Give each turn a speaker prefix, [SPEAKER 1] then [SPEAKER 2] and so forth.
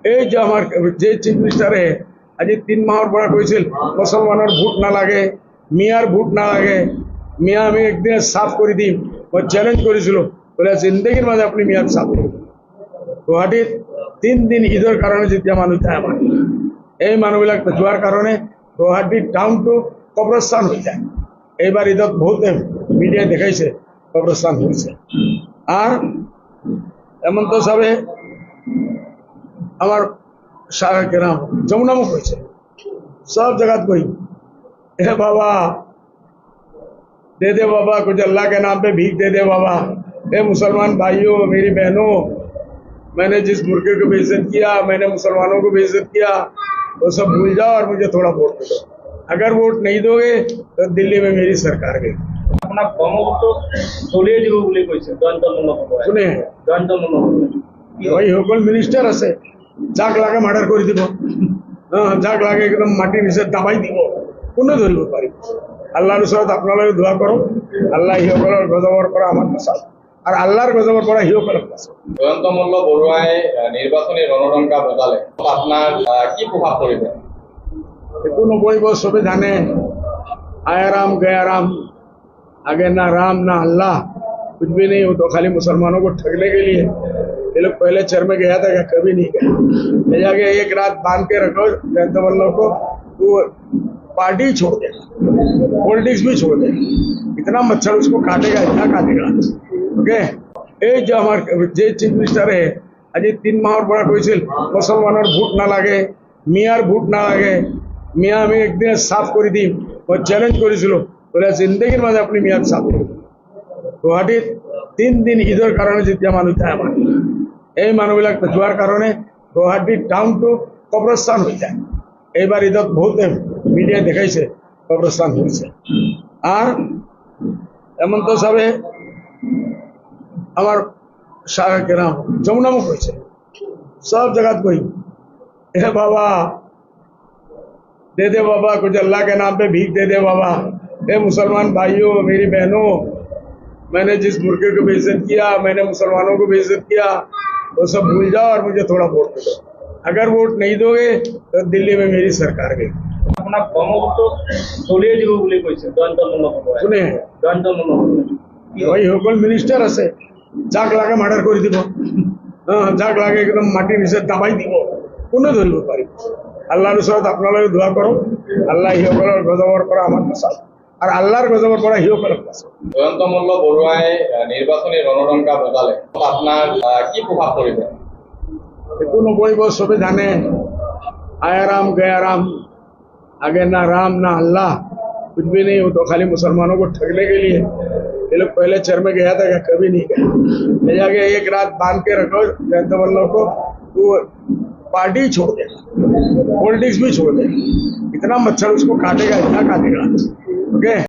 [SPEAKER 1] এই যে আমার যে চিফ মিনিস্টারে আজি 3 মাহৰ পৰা কৈছিল মুছলমানৰ ভোট নালাগে, মিয়াৰ ভোট নালাগে, মিয়া আমি একদিন সাফ কৰি দিম। মই চ্যালেঞ্জ কৰিছিলো, বোলে জিন্দগীৰ মাজে আপুনি মিয়াক সাফ কৰিব। গুৱাহাটীত 3 দিন ঈদৰ কাৰণে যেতিয়া মানুহ যায়, আমাৰ এই মানুহবিলাক যোৱাৰ কাৰণে গুৱাহাটী টাউনটো কবৰস্থান হৈ যায়। এইবাৰ ঈদত বহুতে মিডিয়ায় দেখাইছে কবরস্থান হয়েছে। আর হেমন্ত সাহেব আমার কেরাম যমুনাमुख হয়েছে, सब जगह कोई हे बाबा दे दे बाबा, कुछ अल्लाह के नाम पे भीख दे दे बाबा। हे मुसलमान भाइयों, मेरी बहनों, मैंने जिस मुर्गे को बेइज्जत किया, मैंने मुसलमानों को बेइज्जत किया, वो सब भूल जाओ और मुझे थोड़ा वोट दे दो। अगर वोट नहीं दोगे तो दिल्ली में मेरी सरकार गई। শুনে ওই সকল মিনিস্টার আছে, যাক লাগে মার্ডার করে দিব, যাক লাগে একদম মাটির নিচে দাবাই দিব, কোনো ধরিব পারি। আল্লাহর ওচৰত আপোনালোকে দোয়া করো, আল্লাহ সিসকলৰ গজবৰ পৰা আমাৰ বচাওক আর আল্লাহর গজবৰ পৰা সিসকলক বচাওক।
[SPEAKER 2] জয়ন্ত মল্ল বৰুৱাই নিৰ্বাচনী ৰণডংকা বজালে, আপনার কি প্রভাব পড়বে?
[SPEAKER 1] একো নকৰিব, সবে জানে आया राम गया राम, आगे ना राम ना अल्लाह, कुछ भी नहीं। वो तो खाली मुसलमानों को ठगने के लिए। ये लोग पहले चर में गया था क्या? कभी नहीं गया। ले जाके एक रात बांध के रखो जयंत मल्ल को, वो पार्टी छोड़ देगा, पॉलिटिक्स भी छोड़ देगा। इतना मच्छर उसको काटेगा, इतना काटेगा। ओके, এই যে আমার যে চিফ মিনিস্টারে আজি 3 মাহৰ পৰা কৈছিল মুছলমানৰ ভোট নালাগে, মিয়াৰ ভোট নালাগে, মিয়া আমি একদিন সাফ কৰি দিম। মই চ্যালেঞ্জ কৰিছিলো, বোলে জিন্দগীৰ মাজে আপুনি মিয়াক সাফ কৰিব। গুৱাহাটীত 3 দিন ঈদৰ কাৰণে যেতিয়া মানুহ যায়, আমাৰ এই মানুহবিলাক যোৱাৰ কাৰণে গুৱাহাটী টাউনটো কবৰস্থান হৈ যায়। এইবাৰ ঈদত বহুতে মিডিয়ায় দেখাইছে কবরস্থান হয়েছে। আর হেমন্ত সাহেব আমার কেরাম যমুনাमुख হয়েছে, सब जगह कोई हे बाबा दे दे बाबा, कुछ अल्लाह के नाम पे भीख दे दे बाबा। हे मुसलमान भाइयों, मेरी बहनों, मैंने जिस मुर्गे को बेइज्जत किया, मैंने मुसलमानों को बेइज्जत किया, वो सब भूल जाओ और मुझे थोड़ा वोट दे दो। अगर वोट नहीं दोगे तो दिल्ली में मेरी सरकार गई। শুনে ওই সকল মিনিস্টার আছে, যাক লাগে মার্ডার করে দিব, যাক লাগে একদম মাটির নিচে দাবাই দিব, কোনো ধরিব পারি। আল্লাহর ওচৰত আপোনালোকে দোয়া করো, আল্লাহ সিসকলৰ গজবৰ পৰা আমাক বচাওক আর আল্লাহর গজবৰ পৰা সিসকলক বচাওক।
[SPEAKER 2] জয়ন্ত মল্ল বৰুৱাই নির্বাচনী ৰণডংকা বজালে, আপনার কি প্রভাব পড়বে?
[SPEAKER 1] একো নকৰিব, সবে জানে आया राम गया राम, आगे ना राम ना अल्लाह, कुछ भी नहीं। वो तो खाली मुसलमानों को ठगने के लिए। ये लोग पहले चर में गया था क्या? कभी नहीं गया। ले जाके एक रात बांध के रखो जयंत मल्ल को, वो पार्टी छोड़ देगा, पॉलिटिक्स भी छोड़ देगा। इतना मच्छर उसको काटेगा, इतना काटेगा। ओके।